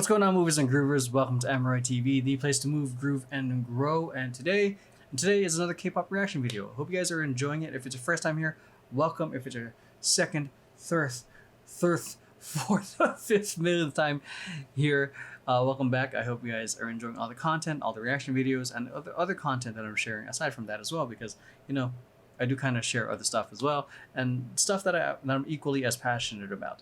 What's going on, movers and groovers? Welcome to Emeroy TV, the place to move, groove, and grow. And today is another K-pop reaction video. Hope you guys are enjoying it. If it's your first time here, welcome. If it's your second, third, fourth, fifth, millionth time here, welcome back. I hope you guys are enjoying all the content, all the reaction videos, and other content that I'm sharing aside from that as well, because I do kind of share other stuff as well, and stuff that I'm equally as passionate about.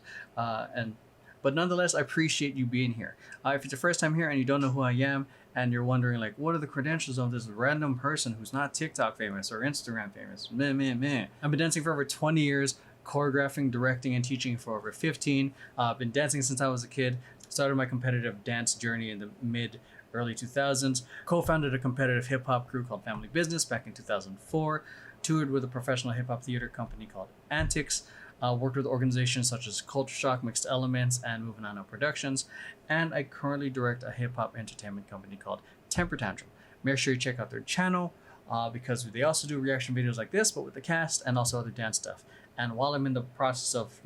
But nonetheless, I appreciate you being here. If it's your first time here and you don't know who I am, and you're wondering like, what are the credentials of this random person who's not TikTok famous or Instagram famous? Meh. I've been dancing for over 20 years, choreographing, directing, and teaching for over 15. I've been dancing since I was a kid. Started my competitive dance journey in the early 2000s. Co-founded a competitive hip-hop crew called Family Business back in 2004. Toured with a professional hip-hop theater company called Antics. Worked with organizations such as Culture Shock, Mixed Elements, and Moving On Productions. And I currently direct a hip-hop entertainment company called Temper Tantrum. Make sure you check out their channel because they also do reaction videos like this, but with the cast and also other dance stuff. And while I'm in the process of,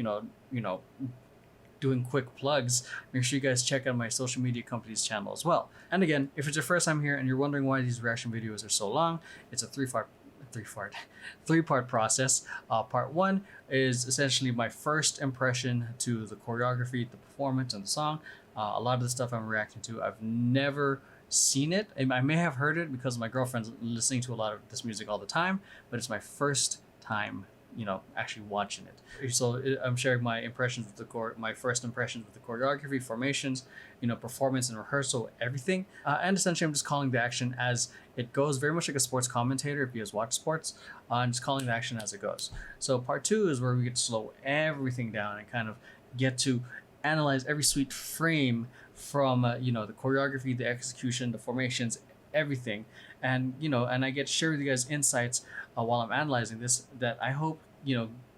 doing quick plugs, make sure you guys check out my social media company's channel as well. And again, if it's your first time here and you're wondering why these reaction videos are so long, it's a three-part process. Part one is essentially my first impression to the choreography, the performance, and the song. A lot of the stuff I'm reacting to, I've never seen it. I may have heard it because my girlfriend's listening to a lot of this music all the time, but it's my first time actually watching it. So I'm sharing my impressions with my first impressions with the choreography, formations, performance and rehearsal, everything. And essentially I'm just calling the action as it goes, very much like a sports commentator if you guys watch sports. I'm just calling the action as it goes. So part two is where we get to slow everything down and kind of get to analyze every sweet frame from the choreography, the execution, the formations, everything. And and I get to share with you guys insights while I'm analyzing this that I hope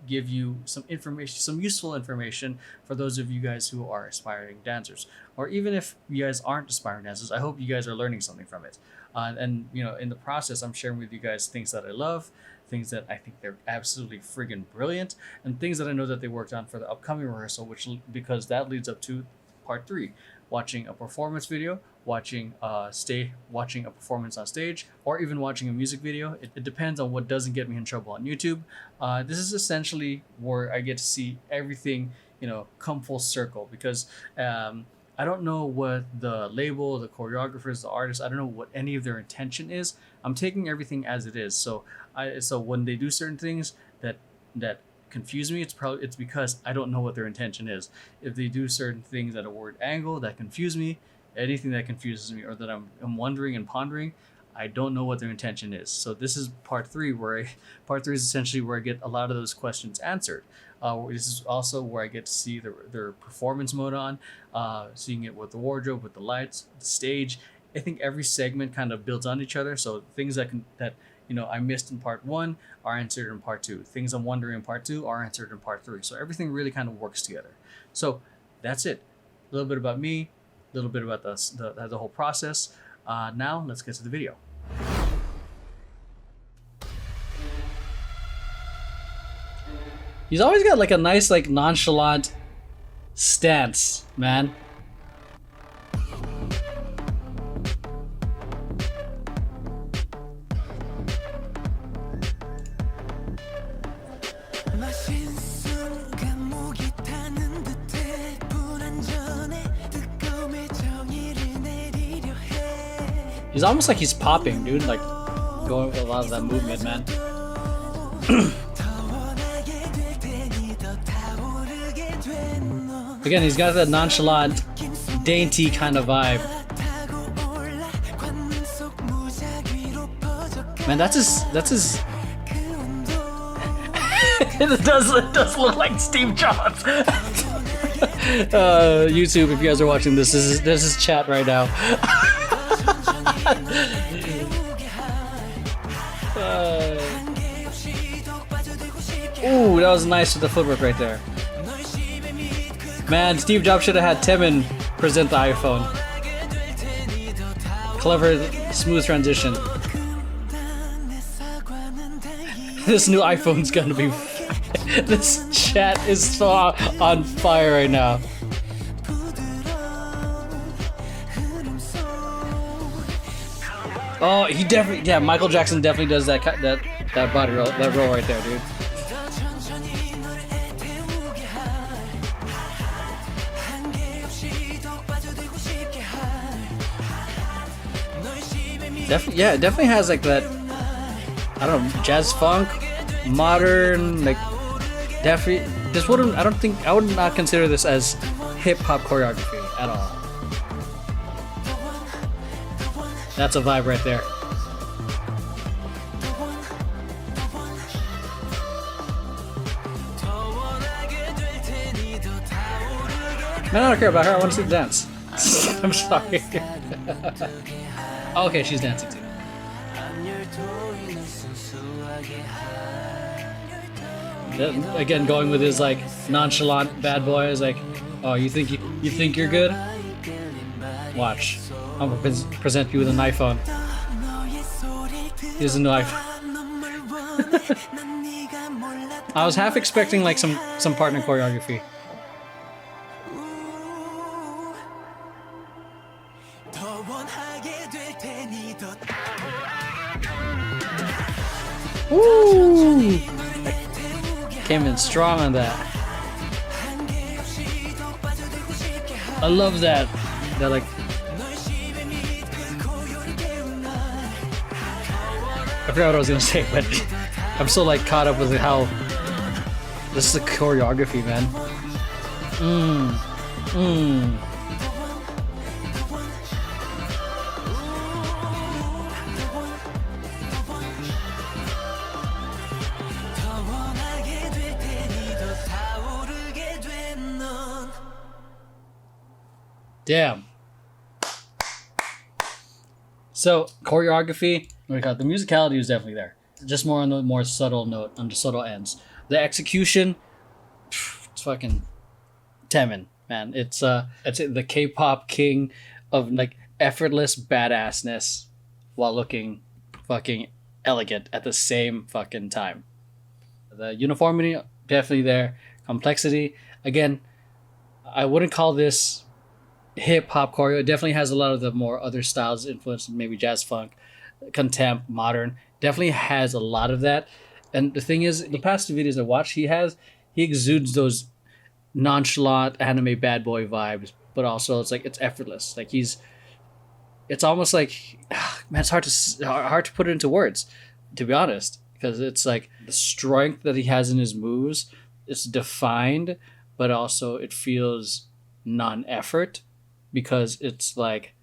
give you some information, some useful information for those of you guys who are aspiring dancers, or even if you guys aren't aspiring dancers. I hope you guys are learning something from it. And in the process, I'm sharing with you guys things that I love, things that I think they're absolutely friggin' brilliant, and things that I know that they worked on for the upcoming rehearsal, because that leads up to part three, watching a performance video, watching a performance on stage, or even watching a music video. It depends on what doesn't get me in trouble on YouTube. This is essentially where I get to see everything come full circle, because I don't know what the label, the choreographers, the artists, I don't know what any of their intention is. I'm taking everything as it is. So when they do certain things that confuse me, it's because I don't know what their intention is. If they do certain things at a word angle that confuse me, anything that confuses me or that I'm wondering and pondering, I don't know what their intention is. So this is part three, part three is essentially where I get a lot of those questions answered. This is also where I get to see their performance mode on, seeing it with the wardrobe, with the lights, the stage. I think every segment kind of builds on each other. So things that I missed in part one are answered in part two. Things I'm wondering in part two are answered in part three. So everything really kind of works together. So that's it. A little bit about me, a little bit about the whole process. Now let's get to the video. He's always got like a nice, nonchalant stance, man. He's almost like he's popping, dude, like going with a lot of that movement, man. Again, he's got that nonchalant, dainty kind of vibe. Man, that's his it does look like Steve Jobs. YouTube, if you guys are watching this is chat right now. Ooh, that was nice with the footwork right there. Man, Steve Jobs should have had Taemin present the iPhone. Clever, smooth transition. This new iPhone's gonna be... This chat is so on fire right now. Oh, he definitely, yeah, Michael Jackson definitely does that body roll, that roll right there, dude. Definitely, yeah, it definitely has like that, I don't know, jazz funk, modern, like, definitely, this wouldn't, I would not consider this as hip hop choreography at all. That's a vibe right there. Man, I don't care about her, I want to see the dance. I'm sorry. Okay, she's dancing too. Again, going with his like nonchalant bad boy is like, oh, you think you're good? Watch, I'm gonna present you with an iPhone. Here's a new iPhone. I was half expecting like some partner choreography. Woo! Came in strong on that. I love that. That like. I forgot what I was gonna say, but I'm so like caught up with how this is a choreography, man. Damn. So choreography, what do you call it? The musicality is definitely there. Just more on the more subtle note, on the subtle ends. The execution, it's fucking Taemin, man. It's the K-pop king of like effortless badassness while looking fucking elegant at the same fucking time. The uniformity definitely there. Complexity, again, I wouldn't call this hip hop choreo. It definitely has a lot of the more other styles influenced, maybe jazz funk, contempt, modern. Definitely has a lot of that. And the thing is, the past two videos I watched, he exudes those nonchalant anime bad boy vibes, but also it's like it's effortless. Like it's almost like, man, it's hard to put it into words, to be honest, because it's like the strength that he has in his moves. It's defined, but also it feels non-effort. Because it's like,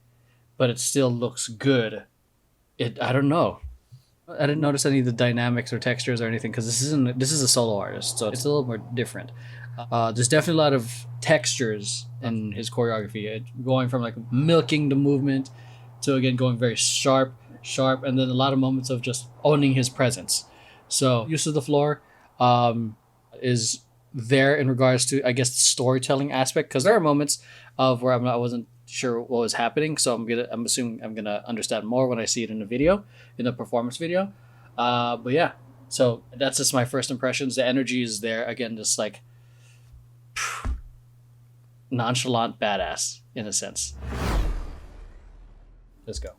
but it still looks good. I don't know. I didn't notice any of the dynamics or textures or anything because this is a solo artist, so it's a little more different. There's definitely a lot of textures in his choreography, going from like milking the movement to again going very sharp, and then a lot of moments of just owning his presence. So use of the floor is there in regards to, I guess, the storytelling aspect, because there are moments of where I wasn't sure what was happening, so I'm assuming I'm gonna understand more when I see it in the video, in the performance video. But yeah, so that's just my first impressions. The energy is there again, just like nonchalant badass in a sense. Let's go.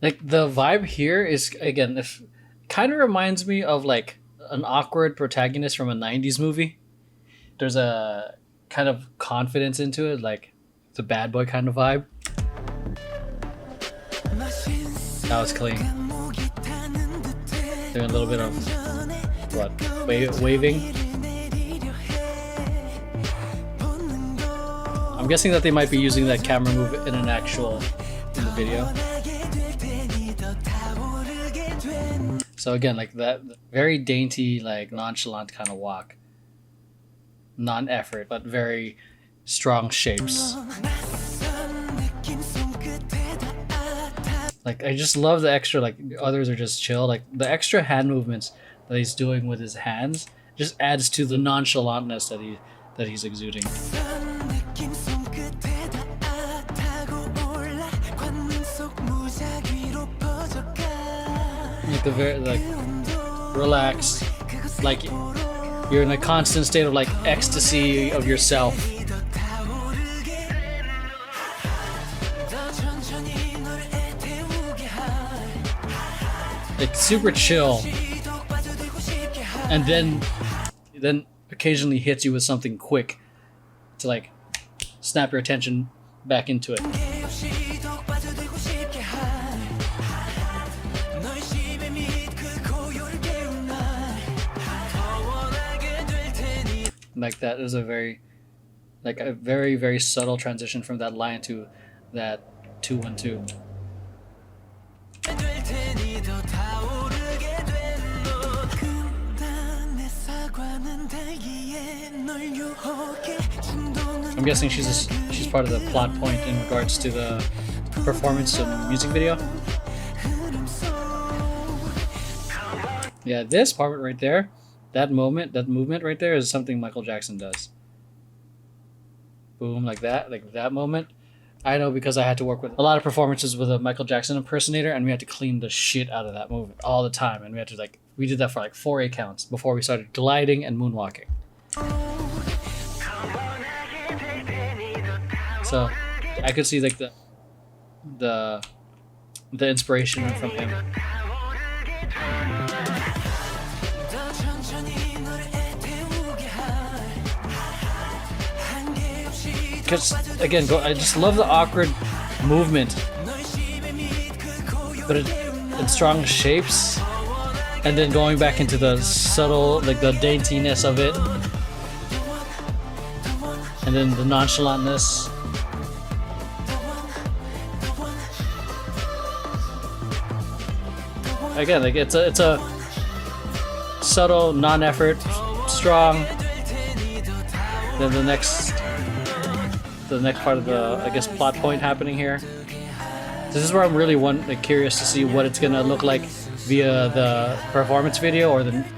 Like the vibe here is again, if kind of reminds me of like an awkward protagonist from a 90s movie. There's a kind of confidence into it, like it's a bad boy kind of vibe. That was clean. Doing a little bit of what? Waving. I'm guessing that they might be using that camera move in the video. So again, like that very dainty, like nonchalant kind of walk. Non-effort, but very strong shapes. Like I just love the extra, like others are just chill. Like the extra hand movements that he's doing with his hands just adds to the nonchalantness that he's exuding. Like the very like relaxed, like you're in a constant state of like ecstasy of yourself. Like super chill, and then occasionally hits you with something quick to like snap your attention back into it. Like that is a very very subtle transition from that line to that 2-1-2. I'm guessing she's part of the plot point in regards to the performance of the music video. Yeah, this part right there, that movement right there is something Michael Jackson does. Boom, like that moment. I know because I had to work with a lot of performances with a Michael Jackson impersonator, and we had to clean the shit out of that movement all the time. And we did that for like 4 8 counts before we started gliding and moonwalking. So I could see like the inspiration from him. Because again, I just love the awkward movement, but in strong shapes, and then going back into the subtle, like the daintiness of it, and then the nonchalantness. Again, like it's a subtle, non-effort, strong. Then the next part of the, I guess, plot point happening here. This is where I'm really curious to see what it's gonna look like via the performance video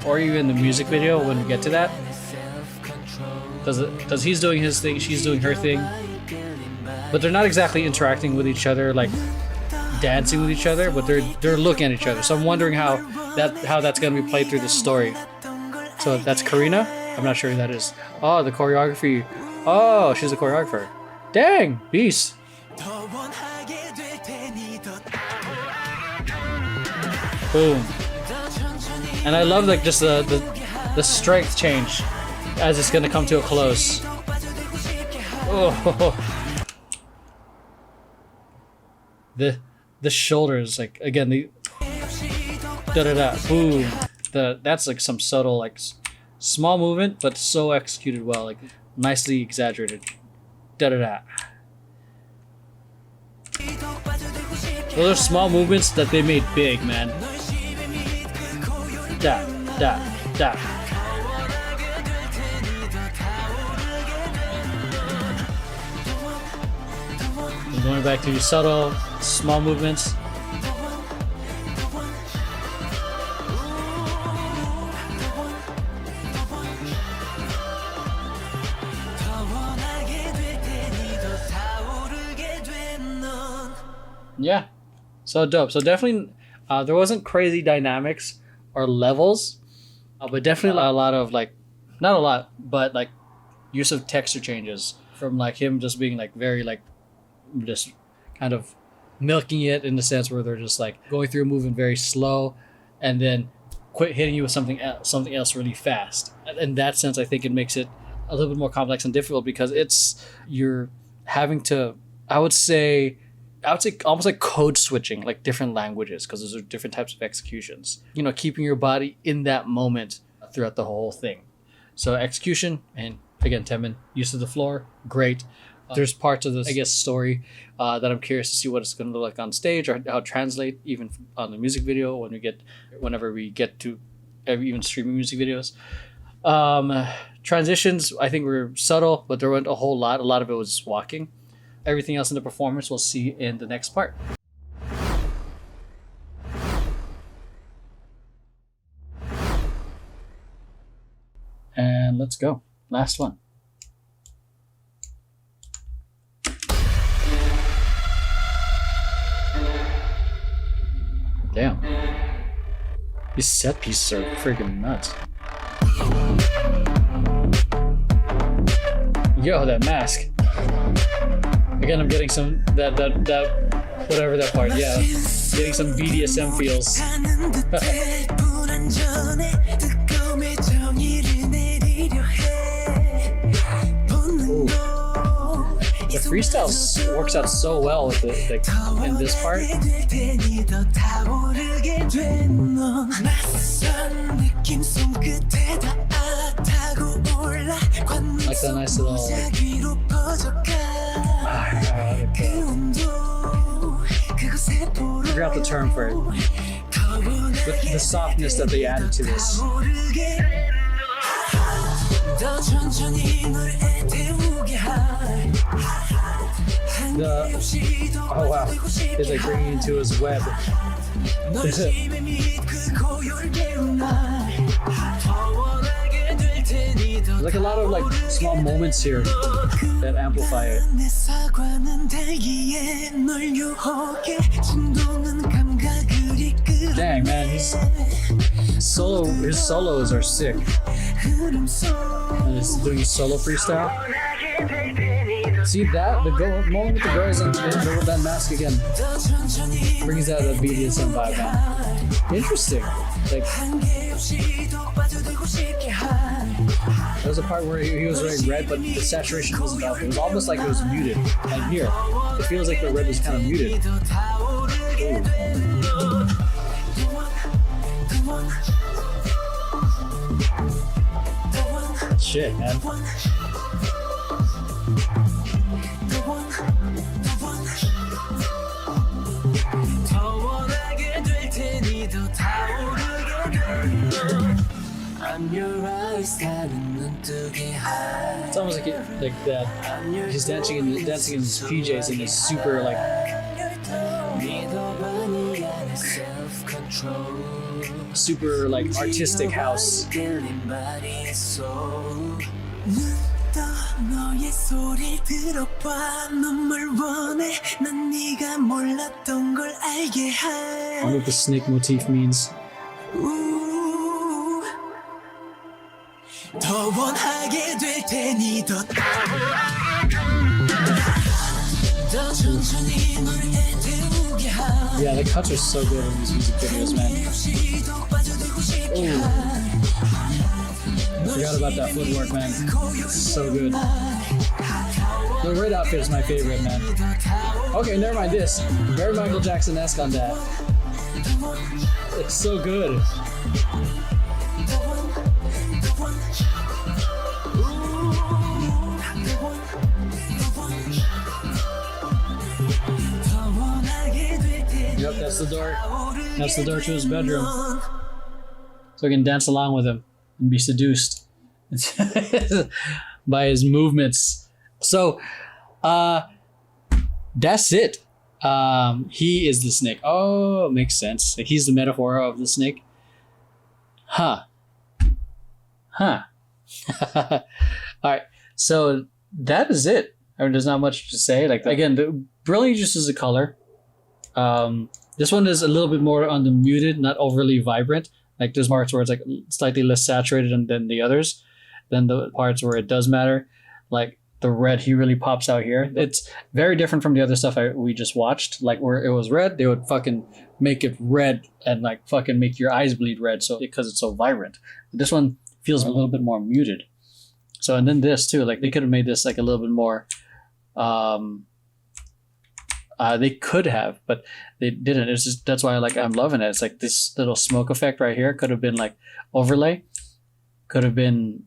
or even the music video when we get to that. Because he's doing his thing, she's doing her thing, but they're not exactly interacting with each other, like dancing with each other, but they're looking at each other. So I'm wondering how that's gonna be played through the story. So that's Karina. I'm not sure who that is. Oh, the choreography. Oh, she's a choreographer. Dang, beast. Boom. And I love like just the strength change as it's gonna come to a close. Oh. The shoulders, like again, the da-da-da, boom. That's like some subtle, like small movement, but so executed well, like nicely exaggerated. Da-da-da. Those are small movements that they made big, man. Da, da, da. And going back to these subtle, small movements. Yeah, so dope. So definitely, there wasn't crazy dynamics or levels, but definitely a lot of like, not a lot, but like use of texture changes from like him just being like very like, just kind of milking it in the sense where they're just like going through a movement very slow, and then quit hitting you with something else really fast. In that sense, I think it makes it a little bit more complex and difficult because you're having to, I would say almost like code switching, like different languages, because those are different types of executions. You know, keeping your body in that moment throughout the whole thing. So execution, and again, Taemin, use of the floor, great. There's parts of this, I guess, story that I'm curious to see what it's going to look like on stage, or how it translate even on the music video whenever we get to even streaming music videos. Transitions, I think were subtle, but there wasn't a whole lot. A lot of it was walking. Everything else in the performance we'll see in the next part. And let's go. Last one. Damn. These set pieces are freaking nuts. Yo, that mask. Again, I'm getting some that whatever that part. Yeah, getting some BDSM feels. Ooh. The freestyle works out so well with in this part. Like that nice little. I forgot the term for it. The softness that they added to this. Oh wow, it's like bringing into his web. Like a lot of like small moments here that amplify it. Dang man, his solos are sick. And he's doing solo freestyle. See that? The moment with the girls and with that mask again brings out the BDSM vibe, man. Interesting. Like there was a part where he was wearing red, but the saturation wasn't up. It was almost like it was muted. And here, it feels like the red was kind of muted. Ooh. Shit, man. It's almost like that. He's dancing in his PJs and it's super like. Super like artistic house. I wonder what the snake motif means. Yeah, the cuts are so good in these music videos, man. Ooh. Forgot about that footwork, man. So good. The red outfit is my favorite, man. Okay, never mind this. Very Michael Jackson-esque on that. It's so good. Yep, that's the door. That's the door to his bedroom. So I can dance along with him and be seduced by his movements. So, that's it. He is the snake. Oh, makes sense. Like he's the metaphor of the snake. Huh. All right. So that is it. I mean, there's not much to say. Like again, the brilliant just is a color. This one is a little bit more on the muted, not overly vibrant. Like there's parts where it's like slightly less saturated than the others. Then the parts where it does matter, like the red, he really pops out here. It's very different from the other stuff we just watched. Like where it was red, they would fucking make it red and like fucking make your eyes bleed red. So because it's so vibrant, this one feels a little bit more muted. So and then this too, like they could have made this like a little bit more. They could have, but they didn't. It's just that's why I'm loving it. It's like this little smoke effect right here could have been like overlay, could have been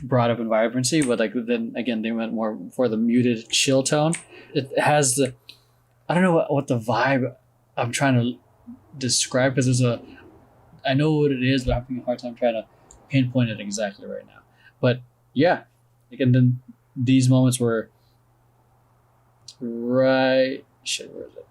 brought up in vibrancy, but like then again they went more for the muted chill tone. It has the I don't know what the vibe I'm trying to describe because I know what it is, but I'm having a hard time trying to pinpoint it exactly right now. But yeah, like, and then these moments were right. Shit, where is it?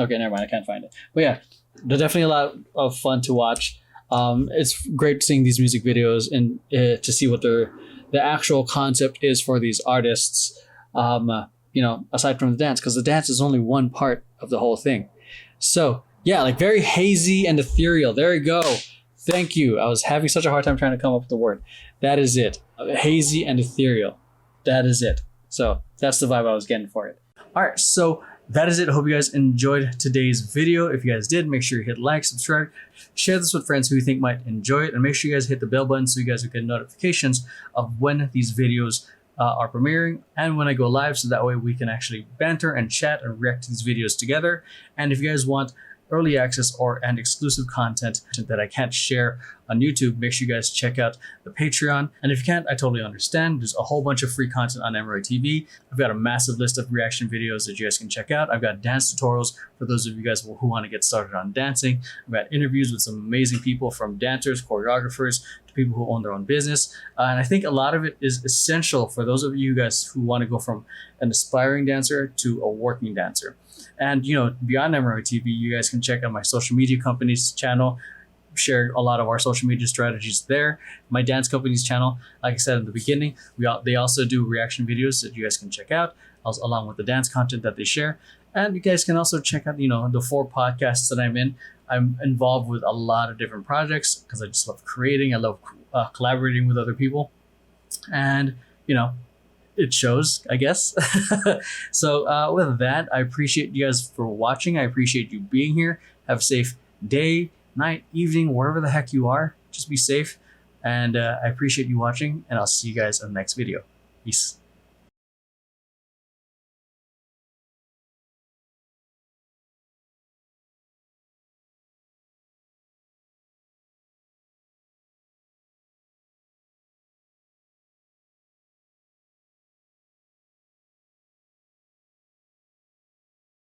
Okay, never mind. I can't find it. But yeah, they're definitely a lot of fun to watch. It's great seeing these music videos and to see what the actual concept is for these artists. Aside from the dance, because the dance is only one part of the whole thing. So Yeah, like very hazy and ethereal. There you go. Thank you. I was having such a hard time trying to come up with the word. That is it. Hazy and ethereal. That is it. So that's the vibe I was getting for it. All right, so that is it. I hope you guys enjoyed today's video. If you guys did, make sure you hit like, subscribe, share this with friends who you think might enjoy it, and make sure you guys hit the bell button so you guys will get notifications of when these videos are premiering and when I go live, so that way we can actually banter and chat and react to these videos together. And if you guys want early access and exclusive content that I can't share on YouTube, make sure you guys check out the Patreon. And if you can't, I totally understand. There's a whole bunch of free content on Emeroy TV. I've got a massive list of reaction videos that you guys can check out. I've got dance tutorials for those of you guys who want to get started on dancing. I've got interviews with some amazing people, from dancers, choreographers, to people who own their own business. And I think a lot of it is essential for those of you guys who want to go from an aspiring dancer to a working dancer. And, you know, beyond Emeroy TV, you guys can check out my social media company's channel, share a lot of our social media strategies there. My dance company's channel, like I said in the beginning, they also do reaction videos that you guys can check out, along with the dance content that they share. And you guys can also check out, you know, the 4 podcasts that I'm in. I'm involved with a lot of different projects because I just love creating. I love collaborating with other people. And, you know, it shows, I guess. So with that, I appreciate you guys for watching. I appreciate you being here. Have a safe day, night, evening, wherever the heck you are. Just be safe. And I appreciate you watching, and I'll see you guys in the next video. Peace.